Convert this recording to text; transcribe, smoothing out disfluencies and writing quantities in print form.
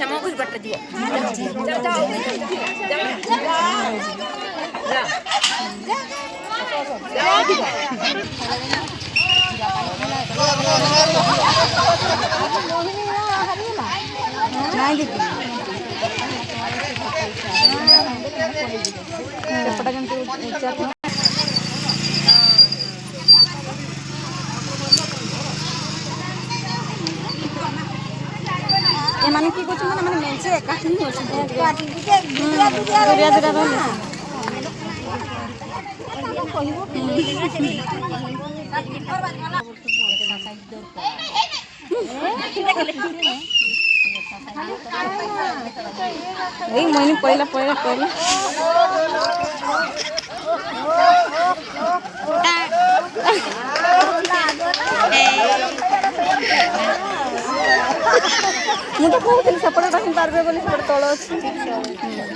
Haemo कुछ but दियो नहीं दीदी चपटा जंतु एमाने की कुछ माने माने मेंचे काठी हो छै काठी के दुरिया दुरिया रहले कहिबो मैंने पहला मुझे कहते सेपटे रही पार्बे बोली तल अच्छी।